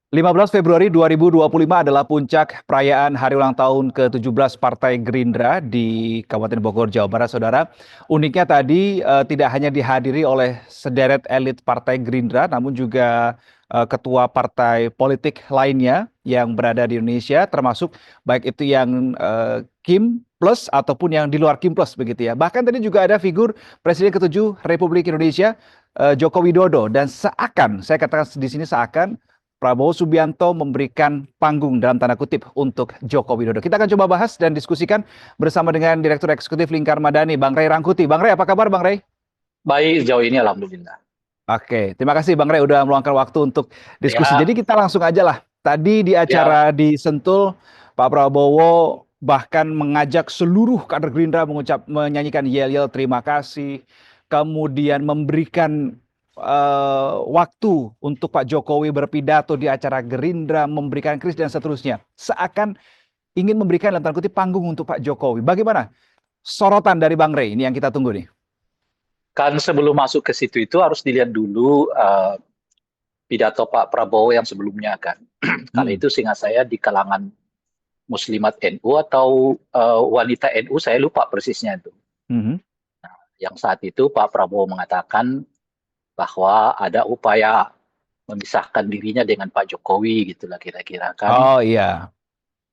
15 Februari 2025 adalah puncak perayaan hari ulang tahun ke-17 Partai Gerindra di Kabupaten Bogor, Jawa Barat, Saudara. Uniknya tadi tidak hanya dihadiri oleh sederet elit Partai Gerindra, namun juga ketua partai politik lainnya yang berada di Indonesia, termasuk baik itu yang Kim Plus ataupun yang di luar Kim Plus begitu ya. Bahkan tadi juga ada figur Presiden ke-7 Republik Indonesia, Joko Widodo, dan saya katakan di sini seakan Prabowo Subianto memberikan panggung dalam tanda kutip untuk Joko Widodo. Kita akan coba bahas dan diskusikan bersama dengan Direktur Eksekutif Lingkar Madani, Bang Ray Rangkuti. Bang Ray, apa kabar Bang Ray? Baik, sejauh ini alhamdulillah. Oke, terima kasih Bang Ray udah meluangkan waktu untuk diskusi. Ya, Jadi kita langsung aja lah. Tadi di ya, acara di Sentul, Pak Prabowo bahkan mengajak seluruh kader Gerindra menyanyikan yel-yel terima kasih, kemudian memberikan waktu untuk Pak Jokowi berpidato di acara Gerindra, memberikan kris dan seterusnya. Seakan ingin memberikan dalam tanda kutip panggung untuk Pak Jokowi. Bagaimana sorotan dari Bang Ray ini yang kita tunggu nih? kan sebelum masuk ke situ itu harus dilihat dulu pidato Pak Prabowo yang sebelumnya kan. Kali Hmm. itu seingat saya di kalangan Muslimat NU atau wanita NU, saya lupa persisnya itu. Mhm. Yang saat itu Pak Prabowo mengatakan bahwa ada upaya memisahkan dirinya dengan Pak Jokowi gitulah kira-kira kan. Oh iya.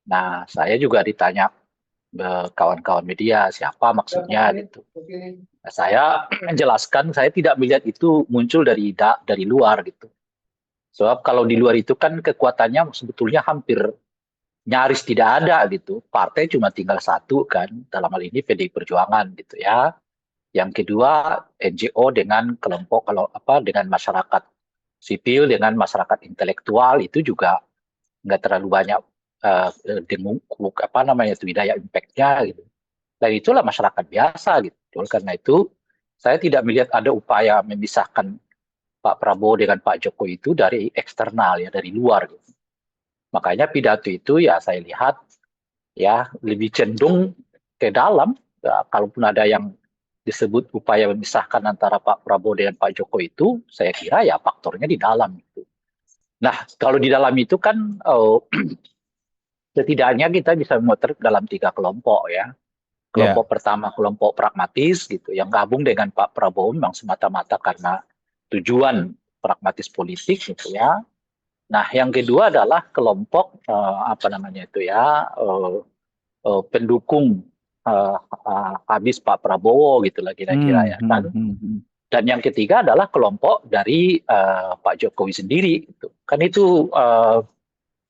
Nah, saya juga ditanya kawan-kawan media siapa maksudnya gitu. Nah, saya menjelaskan saya tidak melihat itu muncul dari luar gitu. Sebab kalau di luar itu kan kekuatannya sebetulnya hampir nyaris tidak ada gitu. Partai cuma tinggal satu kan, dalam hal ini PDI Perjuangan gitu ya. Yang kedua NGO dengan kelompok kalau apa dengan masyarakat sipil dengan masyarakat intelektual itu juga nggak terlalu banyak dengan apa namanya itu daya impact-nya gitu. Dan itulah masyarakat biasa gitu. Oleh karena itu saya tidak melihat ada upaya memisahkan Pak Prabowo dengan Pak Jokowi itu dari eksternal ya dari luar gitu. Makanya pidato itu ya saya lihat ya lebih cenderung ke dalam. Ya, kalaupun ada yang disebut upaya memisahkan antara Pak Prabowo dengan Pak Jokowi itu, saya kira ya faktornya di dalam itu. Nah, kalau di dalam itu kan setidaknya kita bisa memotret dalam tiga kelompok ya. Kelompok Ya. pertama kelompok pragmatis gitu, yang gabung dengan Pak Prabowo memang semata-mata karena tujuan pragmatis politik gitu ya. Nah, yang kedua adalah kelompok apa namanya itu ya pendukung habis Pak Prabowo gitu lah kira-kira Hmm, ya hmm, kan. hmm, hmm. Dan yang ketiga adalah kelompok dari Pak Jokowi sendiri gitu. Kan itu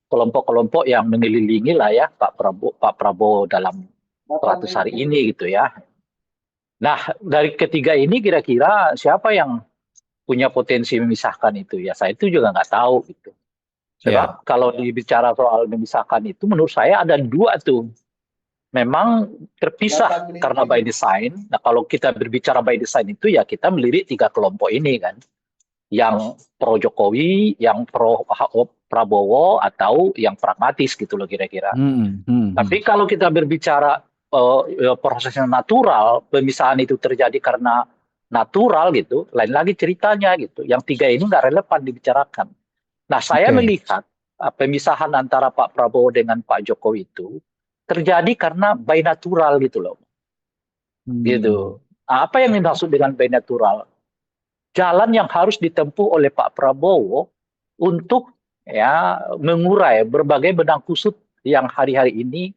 kelompok-kelompok yang mengelilingi lah ya Pak Prabowo dalam 100 hari ini gitu ya. Nah, dari ketiga ini kira-kira siapa yang punya potensi memisahkan itu ya? Saya itu juga nggak tahu gitu. Ya. Sebab kalau dibicara soal memisahkan itu, menurut saya ada dua tuh. Memang terpisah karena by design. Nah, kalau kita berbicara by design itu ya kita melirik tiga kelompok ini kan. Yang pro Jokowi, yang pro Prabowo, atau yang pragmatis gitu loh kira-kira. Hmm, hmm, Tapi hmm. kalau kita berbicara prosesnya natural, pemisahan itu terjadi karena natural gitu, lain lagi ceritanya gitu. Yang tiga ini nggak relevan dibicarakan. Nah, saya Oke. melihat pemisahan antara Pak Prabowo dengan Pak Jokowi itu terjadi karena by natural gitu loh, Hmm. gitu. Nah, apa yang dimaksud dengan by natural? Jalan yang harus ditempuh oleh Pak Prabowo untuk ya mengurai berbagai benang kusut yang hari-hari ini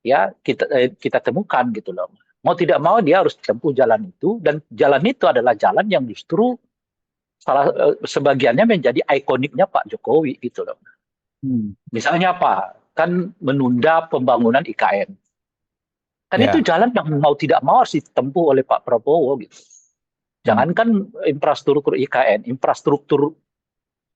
ya kita temukan gitu loh. Mau tidak mau dia harus tempuh jalan itu dan jalan itu adalah jalan yang justru sebagiannya menjadi ikoniknya Pak Jokowi gitu loh. Hmm. Misalnya apa? Kan menunda pembangunan IKN. Kan itu Ya. jalan yang mau tidak mau harus ditempuh oleh Pak Prabowo gitu. Hmm. Jangankan infrastruktur IKN, infrastruktur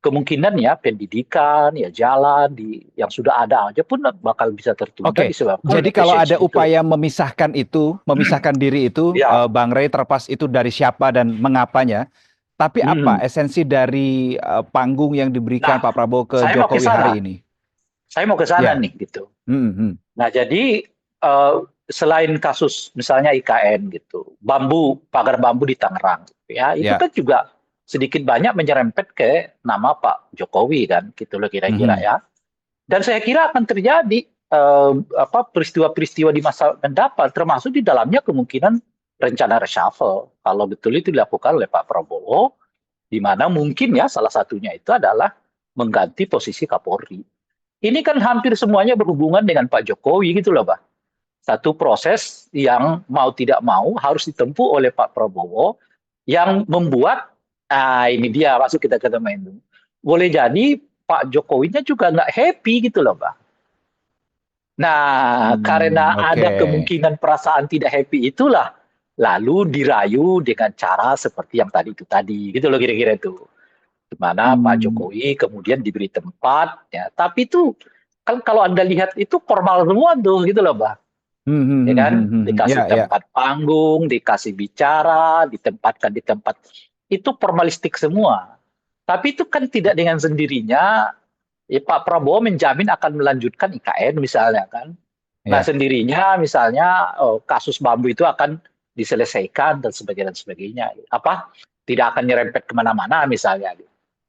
kemungkinan ya pendidikan, ya jalan yang sudah ada aja pun bakal bisa tertunda Oke, disebabkan jadi kalau ada efisiensi itu. upaya memisahkan itu, memisahkan diri itu, Ya, Bang Ray terlepas itu dari siapa dan mengapanya, tapi apa hmm. esensi dari panggung yang diberikan Nah, Pak Prabowo ke saya mau ke Jokowi hari sana. ini? Saya mau ke sana Ya. nih gitu. Hmm, hmm. Nah, jadi eh, selain kasus misalnya IKN gitu, pagar bambu di Tangerang, gitu ya, itu Ya. kan juga sedikit banyak menyerempet ke nama Pak Jokowi kan, gitu loh kira-kira Mhm. ya. Dan saya kira akan terjadi peristiwa-peristiwa di masa mendatang, termasuk di dalamnya kemungkinan rencana reshuffle. Kalau betul itu dilakukan oleh Pak Prabowo, di mana mungkin ya salah satunya itu adalah mengganti posisi Kapolri. Ini kan hampir semuanya berhubungan dengan Pak Jokowi gitu loh, Pak. Satu proses yang mau tidak mau harus ditempuh oleh Pak Prabowo yang membuat, ini dia masuk kita ke tema itu. Boleh jadi Pak Jokowinya juga nggak happy gitu loh, Pak. Nah, karena Oke. ada kemungkinan perasaan tidak happy itulah, lalu dirayu dengan cara seperti yang tadi itu tadi, gitu loh kira-kira itu. Di mana Pak Mmm. Jokowi kemudian diberi tempat, ya. Tapi itu kan kalau Anda lihat itu formal semua tuh, gitu loh, Pak. Mhm Ya mhm kan? mhm mhm. Dikasih Iya iya. tempat panggung, dikasih bicara, ditempatkan di tempat itu formalistik semua. Tapi itu kan tidak dengan sendirinya ya Pak Prabowo menjamin akan melanjutkan IKN misalnya kan. Nah, Iya. sendirinya misalnya kasus bambu itu akan diselesaikan dan sebagainya dan sebagainya. Apa? Tidak akan nyerempet kemana-mana misalnya.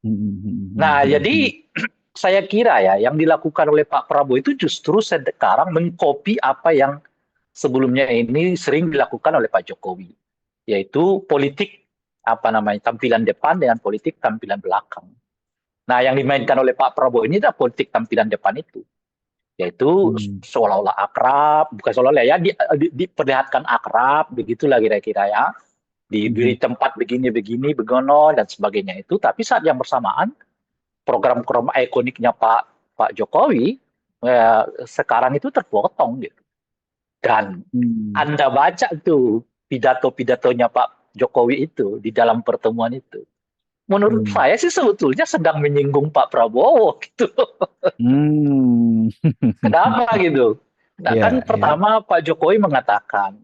Mhm mhm Nah, mhm jadi mhm. saya kira ya yang dilakukan oleh Pak Prabowo itu justru sekarang mengkopi apa yang sebelumnya ini sering dilakukan oleh Pak Jokowi, yaitu politik apa namanya tampilan depan dengan politik tampilan belakang. Nah, yang dimainkan oleh Pak Prabowo ini adalah politik tampilan depan itu, yaitu Mmm. seolah-olah akrab, bukan seolah-olah ya diperlihatkan akrab, begitulah kira-kira ya, diberi Mhm. tempat begini-begini, begono dan sebagainya itu. Tapi saat yang bersamaan program-program ikoniknya Pak Jokowi sekarang itu terpotong gitu. Dan Mmm. Anda baca tuh pidato-pidatonya Pak Jokowi itu di dalam pertemuan itu. Menurut Mmm. saya sih sebetulnya sedang menyinggung Pak Prabowo gitu. Mmm. Kenapa gitu? Nah Iya kan iya. pertama Pak Jokowi mengatakan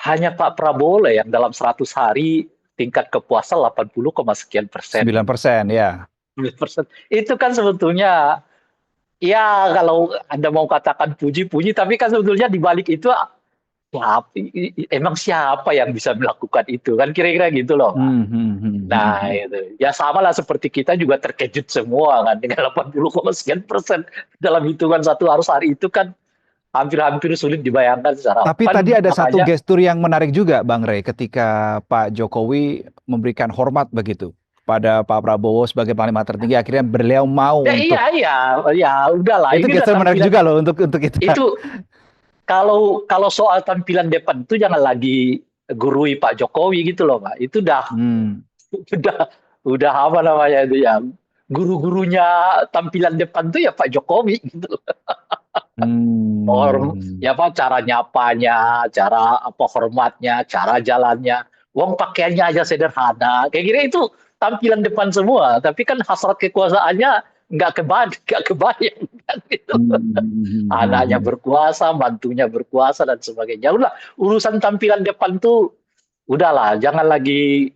hanya Pak Prabowo lah yang dalam 100 hari tingkat kepuasan 80, sekian persen. 9%, ya. 10%. Itu kan sebetulnya ya kalau Anda mau katakan puji-puji, tapi kan sebetulnya di balik itu emang siapa yang bisa melakukan itu kan kira-kira gitu loh Pak. Mmm, mhm mhm mhm Nah mhm. itu ya sama lah seperti kita juga terkejut semua kan dengan 80, sekian persen dalam hitungan satu harus hari itu kan hampir-hampir sulit dibayangkan secara Tapi kan tadi ada satu makanya gestur yang menarik juga Bang Rey, ketika Pak Jokowi memberikan hormat begitu kepada Pak Prabowo sebagai panglima tertinggi, akhirnya beliau mau ya iya untuk iya ya udahlah itu ini udah gestur menarik tampilan juga loh untuk kita. itu kalau kalau soal tampilan depan itu jangan lagi gurui Pak Jokowi gitu loh Pak itu Mmm. udah udah apa namanya itu ya guru-gurunya tampilan depan tuh ya Pak Jokowi gitu. Mmm. Ya apa cara nyapanya, cara apa hormatnya, cara jalannya. Wong pakaiannya aja sederhana. Kayak gini itu tampilan depan semua, tapi kan hasrat kekuasaannya nggak kebayang kan gitu. Mmm, mhm mhm Anaknya mhm. berkuasa, mantunya berkuasa dan sebagainya. Udah urusan tampilan depan tuh udahlah, jangan lagi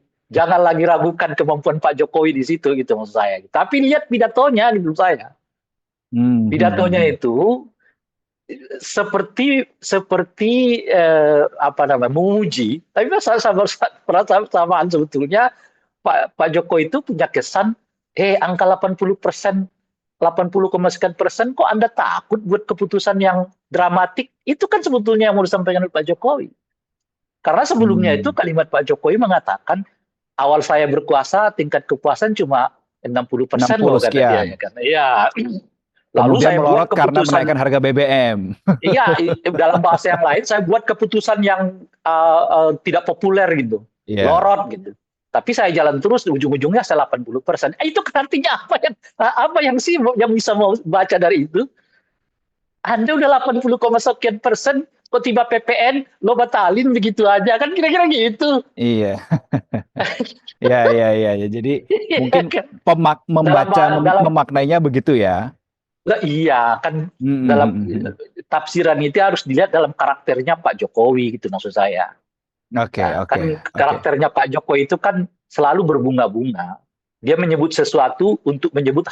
ragukan kemampuan Pak Jokowi di situ gitu maksud saya. Tapi lihat pidatonya gitu saya. Mmm, mhm Pidatonya mhm. itu seperti seperti apa namanya menguji, tapi persamaan sebetulnya Pak Jokowi itu punya kesan angka 80%, 80, sekian persen kok Anda takut buat keputusan yang dramatik itu kan sebetulnya yang mau disampaikan oleh Pak Jokowi. Karena sebelumnya itu Mmm. kalimat Pak Jokowi mengatakan awal saya berkuasa tingkat kepuasan cuma 60% loh 60 kata dia sekian. ya kan. Iya. Lalu Kemudian saya buat melorot karena keputusan. menaikkan harga BBM. Iya, dalam bahasa yang lain saya buat keputusan yang tidak populer gitu, Iya. lorot gitu. Tapi saya jalan terus, ujung-ujungnya saya 80%. Itu kan artinya apa yang sih yang bisa mau baca dari itu? Anda udah 80, sekian persen, kok tiba PPN lo batalin begitu aja kan kira-kira gitu. Iya. Iya iya iya iya. Jadi Iya mungkin kan? Dalam membaca, dalam memaknainya begitu ya? lah, iya kan Mhm dalam mhm mhm. tafsiran itu harus dilihat dalam karakternya Pak Jokowi gitu maksud saya. Oke Nah, oke kan oke. karakternya Pak Jokowi itu kan selalu berbunga-bunga. Dia menyebut sesuatu untuk menyebut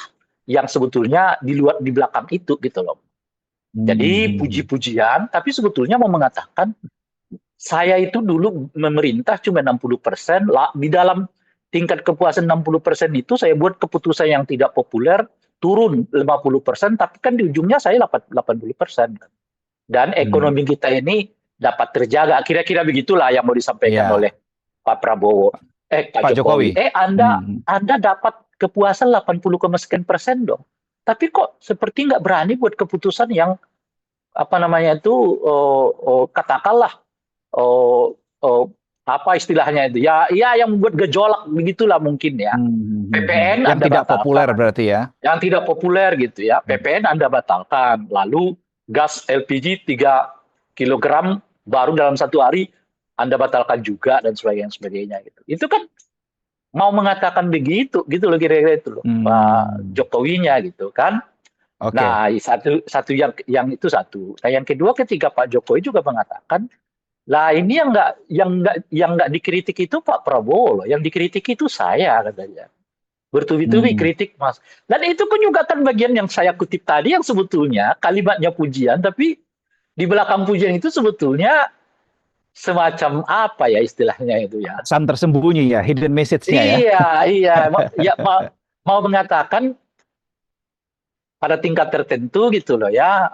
yang sebetulnya di belakang itu gitu loh. Jadi Mmm. puji-pujian, tapi sebetulnya mau mengatakan saya itu dulu memerintah cuma 60%, di dalam tingkat kepuasan 60% itu saya buat keputusan yang tidak populer turun 50%, tapi kan di ujungnya saya 80%. Dan Hmm. ekonomi kita ini dapat terjaga. Kira-kira begitulah yang mau disampaikan oleh Ya, Pak Prabowo. Pak Pak Jokowi. Jokowi. Anda Hmm. Anda dapat kepuasan 80,sekian% dong. Tapi kok seperti nggak berani buat keputusan yang apa namanya itu katakanlah oh, oh, apa istilahnya itu ya yang membuat gejolak begitulah mungkin ya. PPN Yang Anda tidak populer batalkan, berarti ya. yang tidak populer gitu ya. Hmm. PPN Anda batalkan, lalu gas LPG 3 kilogram baru dalam 1 hari Anda batalkan juga dan sebagainya gitu. Itu kan mau mengatakan begitu gitu loh, kira-kira itu loh Pak Hmm. Jokowinya gitu kan. Oke. Nah, satu yang itu satu. Nah, yang kedua ketika Pak Jokowi juga mengatakan, lah ini yang nggak dikritik itu Pak Prabowo loh, yang dikritik itu saya katanya. Bertubi-tubi Hmm. kritik Mas. Dan itu kan juga kan bagian yang saya kutip tadi yang sebetulnya kalimatnya pujian, tapi di belakang pujian itu sebetulnya semacam apa ya istilahnya itu ya. Pesan tersembunyi ya, hidden message-nya ya. Iya, iya, ya mau mengatakan pada tingkat tertentu gitu loh ya.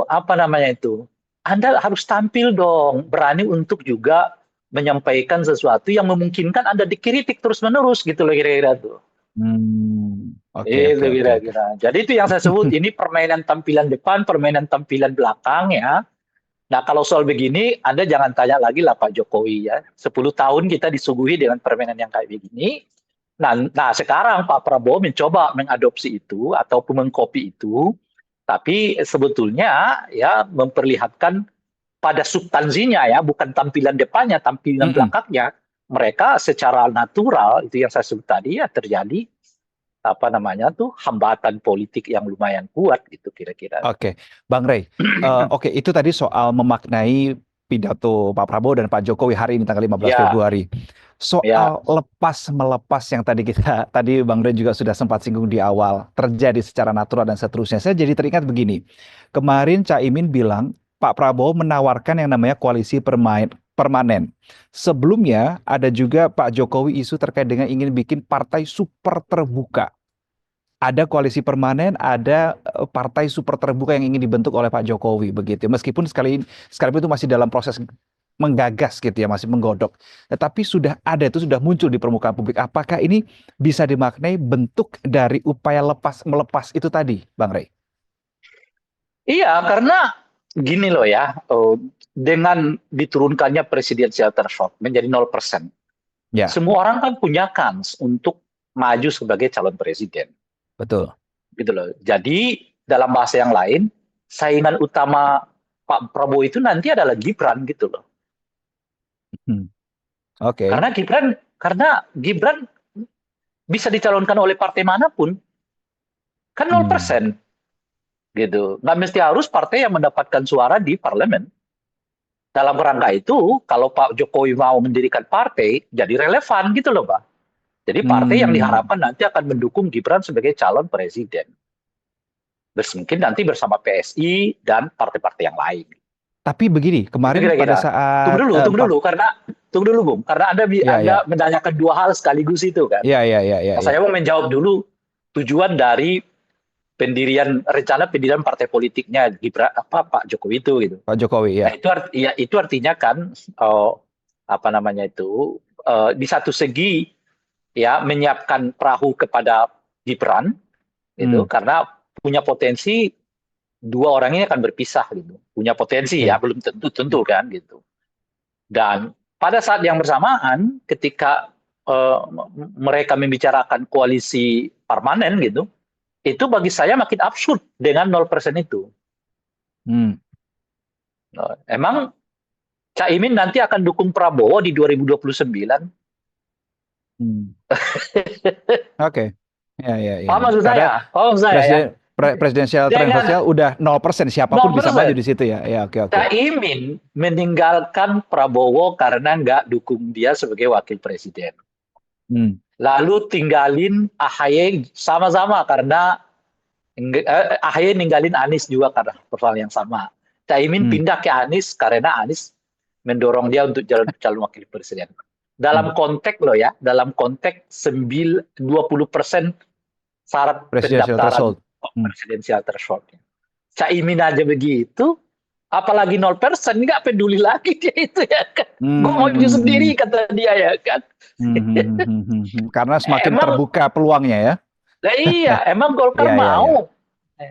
Apa namanya itu? Anda harus tampil dong, berani untuk juga menyampaikan sesuatu yang memungkinkan Anda dikritik terus-menerus gitu loh kira-kira tuh. Oke, Itu oke, oke, oke. kira-kira. Jadi itu yang saya sebut ini permainan tampilan depan, permainan tampilan belakang ya. Nah kalau soal begini, Anda jangan tanya lagi lah Pak Jokowi ya. 10 tahun kita disuguhi dengan permainan yang kayak begini. Nah sekarang Pak Prabowo mencoba mengadopsi itu ataupun mengkopi itu, tapi sebetulnya ya memperlihatkan pada substansinya ya, bukan tampilan depannya, tampilan Mm-mm. belakangnya. Mereka secara natural itu yang saya sebut tadi ya terjadi apa namanya tuh hambatan politik yang lumayan kuat gitu kira-kira. Oke, Bang Rey. Oke, itu tadi soal memaknai pidato Pak Prabowo dan Pak Jokowi hari ini tanggal 15 Ya, Februari. ya, Soal lepas melepas yang tadi tadi Bang Rey juga sudah sempat singgung di awal, terjadi secara natural dan seterusnya. Saya jadi teringat begini. Kemarin Caimin bilang Pak Prabowo menawarkan yang namanya koalisi permanen. Sebelumnya ada juga Pak Jokowi isu terkait dengan ingin bikin partai super terbuka. Ada koalisi permanen, ada partai super terbuka yang ingin dibentuk oleh Pak Jokowi begitu. Meskipun sekalipun itu masih dalam proses menggagas gitu ya, masih menggodok. Tetapi sudah ada itu sudah muncul di permukaan publik. Apakah ini bisa dimaknai bentuk dari upaya lepas melepas itu tadi, Bang Rey? iya karena gini loh ya, dengan diturunkannya presidensial threshold menjadi 0%, Ya, semua orang kan punya kans untuk maju sebagai calon presiden, betul. gitu loh. Jadi dalam bahasa yang lain, saingan utama Pak Prabowo itu nanti adalah Gibran gitu loh. Hmm, Oke. Karena Gibran bisa dicalonkan oleh partai manapun, kan Hmm. 0% gitu. Nggak mesti harus partai yang mendapatkan suara di parlemen. Dalam kerangka itu, kalau Pak Jokowi mau mendirikan partai, jadi relevan gitu loh, Pak. Jadi partai yang Hmm. diharapkan nanti akan mendukung Gibran sebagai calon presiden. Mungkin nanti bersama PSI dan partai-partai yang lain. Tapi begini, Itu kemarin pada kira-kira. saat Tunggu dulu, Bung. Karena ya, Anda ya, menanyakan dua hal sekaligus itu kan. ya, ya, ya, ya, Nah, ya. saya mau menjawab dulu tujuan dari rencana pendirian partai politiknya Gibran apa Pak Jokowi itu gitu. Pak Jokowi Nah, ya. itu artinya kan apa namanya itu di satu segi ya menyiapkan perahu kepada Gibran Hmm. gitu karena punya potensi dua orang ini akan berpisah gitu. Punya potensi ya, Oke. belum tentu kan gitu. Dan pada saat yang bersamaan ketika mereka membicarakan koalisi permanen gitu, itu bagi saya makin absurd dengan 0% itu. Hmm. Emang Caimin nanti akan dukung Prabowo di 2029? Hmm. Oke. Ya, ya, ya. Paham maksud Karena saya? Paham maksud saya ya? presidensial Dengan threshold udah 0%, siapapun bisa maju 0%. di situ ya. Ya, oke, oke. Caimin meninggalkan Prabowo karena nggak dukung dia sebagai wakil presiden. Hmm. Lalu tinggalin AHY sama-sama karena AHY ninggalin Anies juga karena persoalan yang sama. Caimin Hmm. pindah ke Anies karena Anies mendorong dia untuk calon wakil presiden. dalam Hmm. konteks loh ya, dalam konteks 20% syarat Presidential pendaftaran threshold. Hmm. presidensial threshold. Caimin aja begitu, apalagi 0%, nggak peduli lagi dia itu ya kan. Gue maju Hmm. sendiri kata dia ya kan. Karena semakin Emang, terbuka peluangnya ya. lah iya, emang Golkar Iya, iya, iya. mau.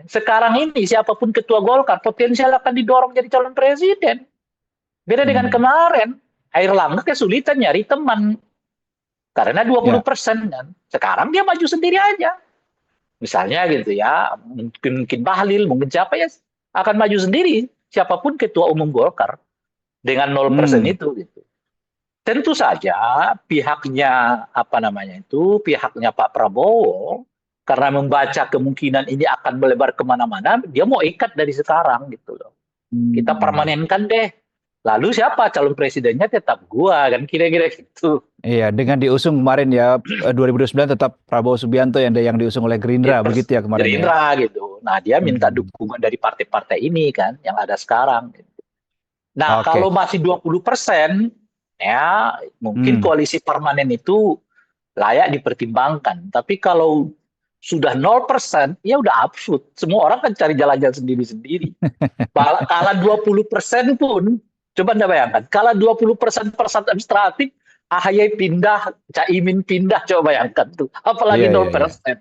Sekarang ini siapapun ketua Golkar potensial akan didorong jadi calon presiden. Beda dengan Hmm. kemarin, Airlangga kesulitan nyari teman karena Ya. 20% kan. Sekarang dia maju sendiri aja. Misalnya gitu ya, mungkin Bahlil, mungkin siapa ya akan maju sendiri siapapun ketua umum Golkar dengan 0% Hmm. itu gitu. Tentu saja pihaknya apa namanya itu, pihaknya Pak Prabowo karena membaca kemungkinan ini akan melebar kemana-mana, dia mau ikat dari sekarang gitu loh. Kita Hmm. permanenkan deh. Lalu siapa calon presidennya tetap gua kan kira-kira gitu. Iya, dengan diusung kemarin ya 2029 tetap Prabowo Subianto yang diusung oleh Gerindra begitu ya kemarin ya. Gerindra gitu. Nah, dia minta Hmm. dukungan dari partai-partai ini kan yang ada sekarang. Nah, Oke. kalau masih 20%, ya mungkin Hmm. koalisi permanen itu layak dipertimbangkan. Tapi kalau sudah 0%, ya udah absurd. Semua orang kan cari jalan-jalan sendiri-sendiri. Kalah 20% pun, coba Anda bayangkan, kalah 20% persat administratif, AHY pindah, Caimin pindah, coba bayangkan tuh. Apalagi Iya, iya, iya. 0%.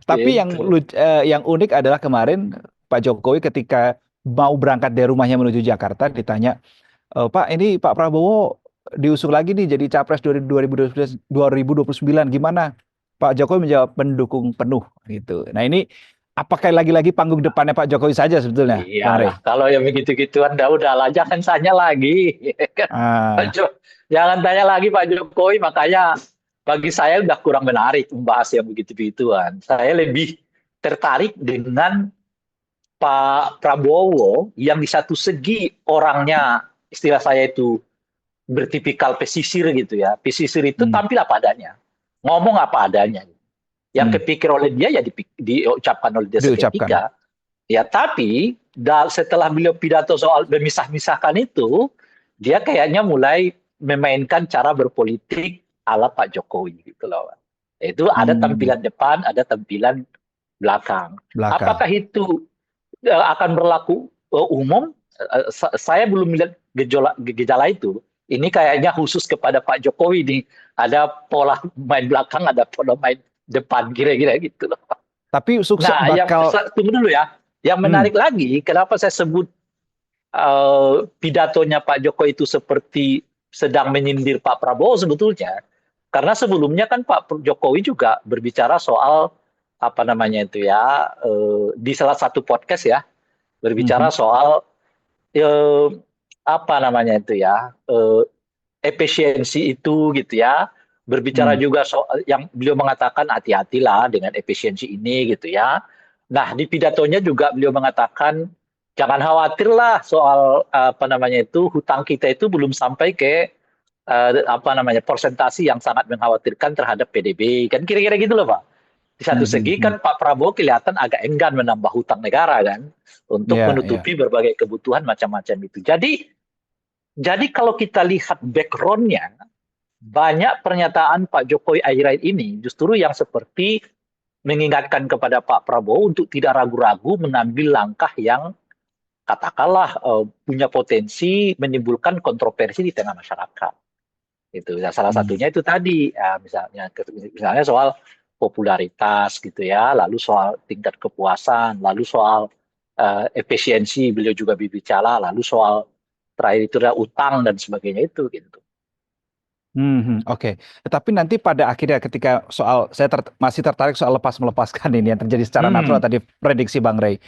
Tapi yang Gitu. yang unik adalah kemarin Pak Jokowi ketika mau berangkat dari rumahnya menuju Jakarta ditanya, Pak, ini Pak Prabowo diusung lagi nih jadi capres 2029 gimana? Pak Jokowi menjawab mendukung penuh gitu. Nah ini apakah lagi-lagi panggung depannya Pak Jokowi saja sebetulnya, Bang Iyalah, Rey? kalau yang begitu-gituan udahlah, jangan tanya lagi. Ah, Jangan tanya lagi Pak Jokowi, makanya bagi saya udah kurang menarik membahas yang begitu-begituan. Saya lebih tertarik dengan Pak Prabowo yang di satu segi orangnya, istilah saya itu bertipikal pesisir gitu ya. Pesisir itu hmm, tampil apa adanya, ngomong apa adanya. Yang hmm, kepikir oleh dia ya diucapkan oleh dia diucapkan. seketika. Ya, tapi setelah beliau pidato soal memisah-misahkan itu, dia kayaknya mulai memainkan cara berpolitik ala Pak Jokowi gitu loh. Itu ada Hmm, tampilan depan, ada tampilan belakang. belakang. Apakah itu akan berlaku umum? Saya belum melihat gejala itu. Ini kayaknya khusus kepada Pak Jokowi nih. Ada pola main belakang, ada pola main depan, kira-kira gitu loh. Tapi sukses Nah, bakal tunggu dulu ya. Yang hmm, menarik lagi, kenapa saya sebut pidatonya Pak Jokowi itu seperti sedang menyindir Pak Prabowo sebetulnya. Karena sebelumnya kan Pak Jokowi juga berbicara soal apa namanya itu ya, di salah satu podcast ya, berbicara mhm, soal eh, apa namanya itu ya, efisiensi itu gitu ya. Berbicara hmm, juga soal yang beliau mengatakan hati-hatilah dengan efisiensi ini gitu ya. Nah, di pidatonya juga beliau mengatakan jangan khawatirlah soal apa namanya itu hutang kita itu belum sampai ke apa namanya persentasi yang sangat mengkhawatirkan terhadap PDB. Kan kira-kira gitu loh, Pak. Di satu mhm, segi mhm. kan Pak Prabowo kelihatan agak enggan menambah hutang negara kan untuk Ya, ya. menutupi berbagai kebutuhan macam-macam itu. Jadi kalau kita lihat backgroundnya, banyak pernyataan Pak Jokowi akhir-akhir ini justru yang seperti mengingatkan kepada Pak Prabowo untuk tidak ragu-ragu mengambil langkah yang katakanlah punya potensi menimbulkan kontroversi di tengah masyarakat. Itu. Nah, salah Hmm. satunya itu tadi, ya, misalnya soal popularitas gitu ya, lalu soal tingkat kepuasan, lalu soal efisiensi beliau juga berbicara, lalu soal terakhir itu adalah utang dan sebagainya itu gitu. Oke. Tetapi nanti pada akhirnya ketika soal saya masih tertarik soal lepas melepaskan ini yang terjadi secara natural Hmm, tadi prediksi Bang Rey.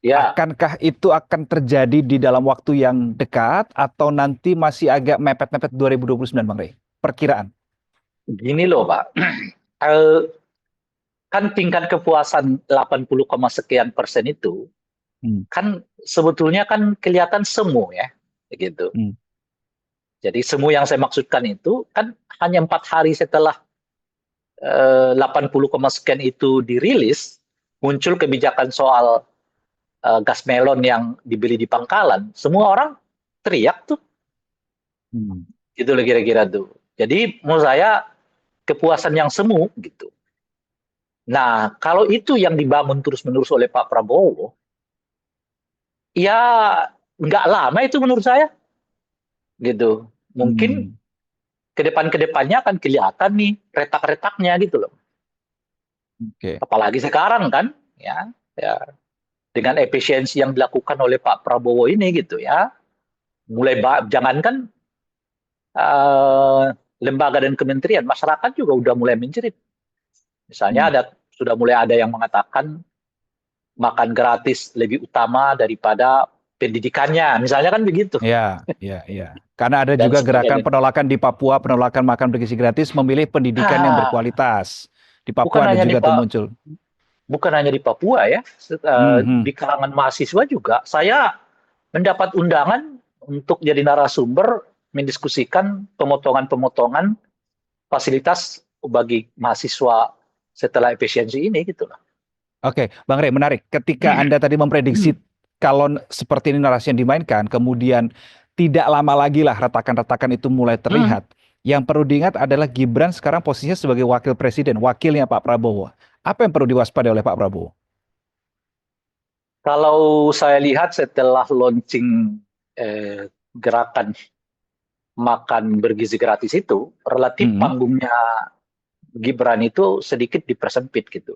ya, Akankah itu akan terjadi di dalam waktu yang dekat atau nanti masih agak mepet-mepet 2029 Bang Rey? Perkiraan. gini loh Pak. Eh, kan tingkat kepuasan 80, sekian persen itu Hmm, kan sebetulnya kan kelihatan semu ya, gitu. hmm, Jadi semu yang saya maksudkan itu kan hanya 4 hari setelah 80, sekian itu dirilis, muncul kebijakan soal gas melon yang dibeli di pangkalan. Semua orang teriak tuh. Hmm. Gitu loh kira-kira tuh. Jadi menurut saya kepuasan yang semu gitu. Nah, kalau itu yang dibangun terus-menerus oleh Pak Prabowo, ya nggak lama itu menurut saya gitu. Mungkin Hmm. ke depannya akan kelihatan nih retak-retaknya gitu loh. Oke. Apalagi sekarang kan, ya, ya dengan efisiensi yang dilakukan oleh Pak Prabowo ini gitu ya. Jangankan eh, lembaga dan kementerian, masyarakat juga udah mulai menjerit. Misalnya Hmm. sudah mulai ada yang mengatakan makan gratis lebih utama daripada pendidikannya, misalnya kan begitu. Ya, ya, ya. Karena ada Dan juga gerakan sebagainya. penolakan di Papua, penolakan makan bergizi gratis, memilih pendidikan yang Ah, berkualitas. Di bukan Papua ada hanya di juga tuh muncul. bukan hanya di Papua ya, Hmm, hmm. di kalangan mahasiswa juga. Saya mendapat undangan untuk jadi narasumber mendiskusikan pemotongan-pemotongan fasilitas bagi mahasiswa setelah efisiensi ini gitu loh. Oke, Bang Rey, menarik. Ketika Anda tadi memprediksi kalau seperti ini narasi yang dimainkan, kemudian tidak lama lagi lah retakan-retakan itu mulai terlihat. Yang perlu diingat adalah Gibran sekarang posisinya sebagai wakil presiden, wakilnya Pak Prabowo. Apa yang perlu diwaspadai oleh Pak Prabowo? Kalau saya lihat setelah launching gerakan makan bergizi gratis itu, relatif Hmm, panggungnya Gibran itu sedikit dipersempit gitu.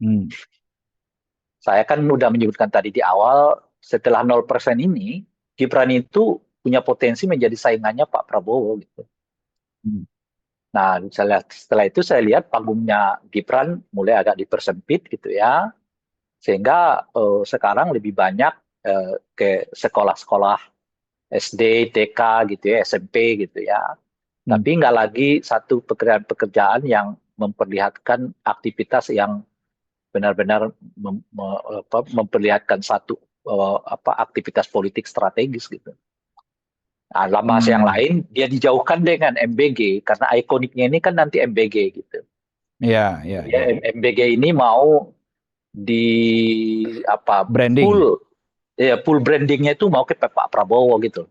hmm, Saya kan udah menyebutkan tadi di awal, setelah 0% ini, Gibran itu punya potensi menjadi saingannya Pak Prabowo gitu. hmm, Nah, setelah itu saya lihat panggungnya Gibran mulai agak dipersempit gitu ya, sehingga sekarang lebih banyak ke sekolah-sekolah SD, TK gitu ya, SMP gitu ya. hmm, Tapi nggak lagi satu pekerjaan-pekerjaan yang memperlihatkan aktivitas yang benar-benar memperlihatkan satu aktivitas politik strategis gitu. Nah, dalam bahasa yang hmm. lain, dia dijauhkan dengan MBG karena ikoniknya ini kan nanti MBG gitu. Ya, ya, Jadi ya. MBG ini mau di apa Branding. full full brandingnya itu mau ke Pak Prabowo gitu,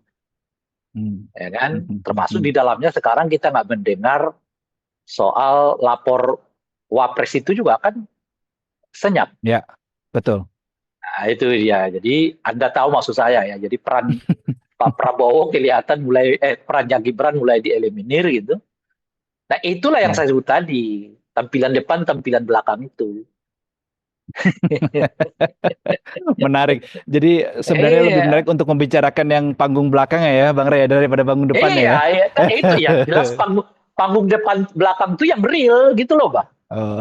Hmm, ya kan? hmm, hmm, hmm, Termasuk hmm. di dalamnya sekarang kita nggak mendengar soal lapor Wapres itu juga kan senyap. Ya, betul. Nah, itu dia. Jadi Anda tahu maksud saya ya. Jadi peran Pak Prabowo kelihatan mulai perannya Gibran mulai dieliminir gitu. Nah, itulah yang Ya. saya sebut tadi. Tampilan depan, tampilan belakang itu. Menarik. Jadi sebenarnya lebih Iya. menarik untuk membicarakan yang panggung belakangnya ya, Bang Rey, daripada panggung depannya Iya, ya. ya, kan itu ya. Jelas panggung, panggung depan belakang itu yang real gitu loh, Bang. Oh,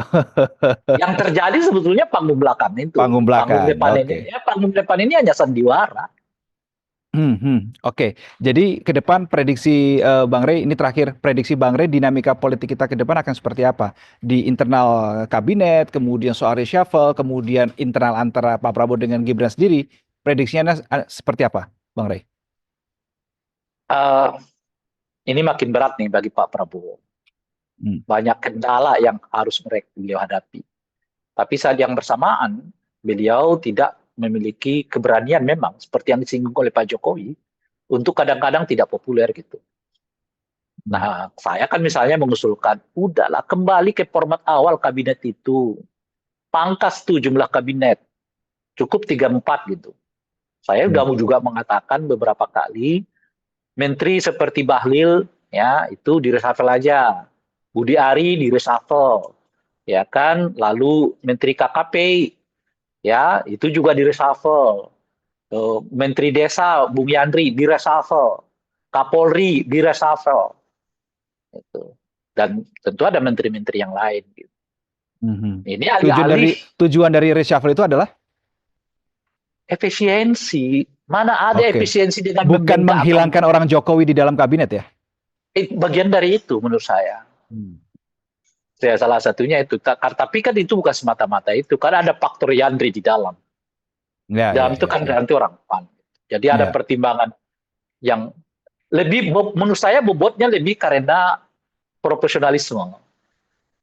Yang terjadi sebetulnya panggung belakang itu. panggung Panggung belakang. depan ini, Oke. ya panggung depan ini hanya sandiwara. Oke. Jadi ke depan prediksi Bang Rey, ini terakhir prediksi Bang Rey, dinamika politik kita ke depan akan seperti apa? Di internal kabinet, kemudian soal reshuffle, kemudian internal antara Pak Prabowo dengan Gibran sendiri, prediksinya seperti apa, Bang Rey? Eh, ini makin berat nih bagi Pak Prabowo. Hmm, Banyak kendala yang harus beliau hadapi. Tapi saat yang bersamaan, beliau tidak memiliki keberanian memang, seperti yang disinggung oleh Pak Jokowi, untuk kadang-kadang tidak populer gitu. hmm, Nah, saya kan misalnya mengusulkan, udahlah kembali ke format awal kabinet itu. Pangkas tuh jumlah kabinet, cukup 3-4 gitu. Saya hmm, udah juga mengatakan beberapa kali, menteri seperti Bahlil, ya itu di reshuffle aja. Budi Ari di reshuffle, ya kan. Lalu menteri KKP, ya itu juga di reshuffle. Menteri Desa Bung Yandri di reshuffle, Kapolri di reshuffle, gitu. Dan tentu ada menteri-menteri yang lain. Gitu. hmm. Ini Tujuan alih-alih dari tujuan dari reshuffle itu adalah efisiensi. Mana ada oke. efisiensi dengan Bukan membengkakkan? menghilangkan orang Jokowi di dalam kabinet ya? Bagian dari itu menurut saya. Hmm. Salah satunya itu. Tapi kan itu bukan semata-mata itu. Karena ada faktor Yandri di dalam. Ya, Dalam ya, itu ya, kan ya. nanti orang PAN. Jadi ada Ya. pertimbangan yang lebih, menurut saya bobotnya lebih karena profesionalisme.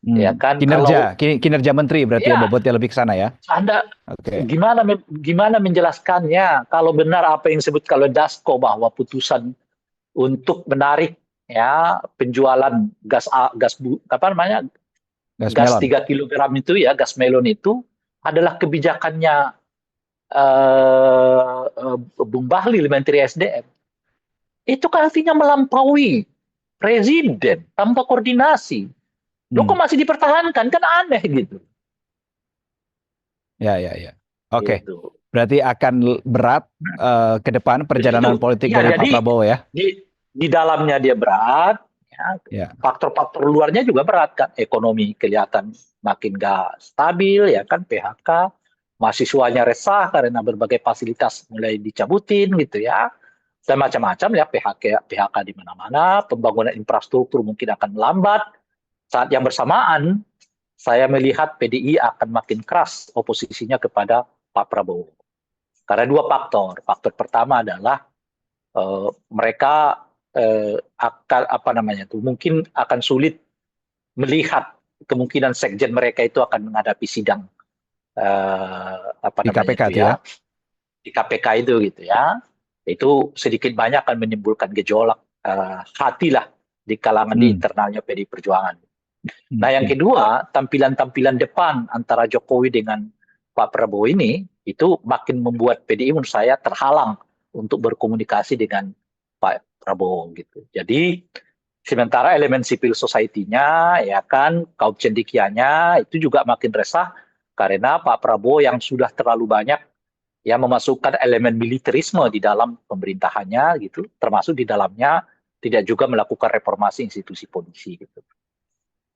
Ya Hmm. kan, kalau Kinerja menteri berarti ya ya bobotnya lebih ke sana ya. Anda Oke. gimana menjelaskannya kalau benar apa yang disebut kalau Dasko bahwa putusan untuk menarik ya penjualan apa namanya Gas gas melon. 3 kilogram itu ya, gas melon itu adalah kebijakannya Bung Bahlil, Menteri SDM. Itu kan artinya melampaui presiden tanpa koordinasi. Lo Hmm. kok masih dipertahankan? Kan aneh gitu. Ya, ya, ya. Oke. Gitu. Berarti akan berat ke depan perjalanan Begitu. politik Ya, dari Pak jadi Prabowo ya. di dalamnya dia berat, ya, Ya. faktor-faktor luarnya juga berat kan. Ekonomi kelihatan makin gak stabil ya kan, PHK, mahasiswanya resah karena berbagai fasilitas mulai dicabutin gitu ya. Dan macam-macam ya, PHK di mana-mana, pembangunan infrastruktur mungkin akan melambat. Saat yang bersamaan saya melihat PDI akan makin keras oposisinya kepada Pak Prabowo. Karena dua faktor. Faktor pertama adalah mereka akan apa namanya tuh mungkin akan sulit melihat kemungkinan sekjen mereka itu akan menghadapi sidang apa Di namanya KPK itu tuh ya. ya di KPK itu gitu ya. Itu sedikit banyak akan menimbulkan gejolak hati lah di kalangan di Hmm. internalnya PD Perjuangan. Hmm. Nah, yang Hmm. kedua, tampilan-tampilan depan antara Jokowi dengan Pak Prabowo ini itu makin membuat PDI menurut saya terhalang untuk berkomunikasi dengan Pak Prabowo gitu. Jadi sementara elemen civil society-nya ya kan kaum cendekianya itu juga makin resah karena Pak Prabowo yang sudah terlalu banyak ya memasukkan elemen militerisme di dalam pemerintahannya gitu, termasuk di dalamnya tidak juga melakukan reformasi institusi polisi gitu.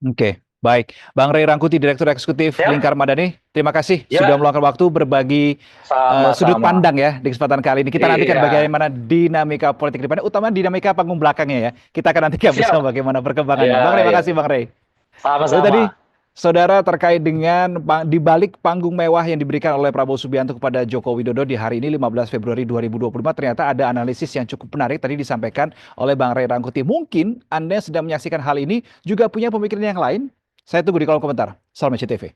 Oke, baik. Bang Ray Rangkuti, Direktur Eksekutif Ya, Lingkar Madani, terima kasih sudah ya, meluangkan waktu berbagi sudut sama-sama. pandang ya di kesempatan kali ini. Kita nantikan Iya, bagaimana dinamika politik ke depannya, utama dinamika panggung belakangnya ya. Kita akan nantikan siap. bersama bagaimana perkembangannya. Iya, Bang Ray, iya. makasih Bang Ray. Itu tadi, Sama-sama. saudara, terkait dengan di balik panggung mewah yang diberikan oleh Prabowo Subianto kepada Joko Widodo di hari ini 15 Februari 2025, ternyata ada analisis yang cukup menarik tadi disampaikan oleh Bang Ray Rangkuti. Mungkin Anda yang sedang menyaksikan hal ini juga punya pemikiran yang lain. Saya tunggu di kolom komentar. Salam SCTV.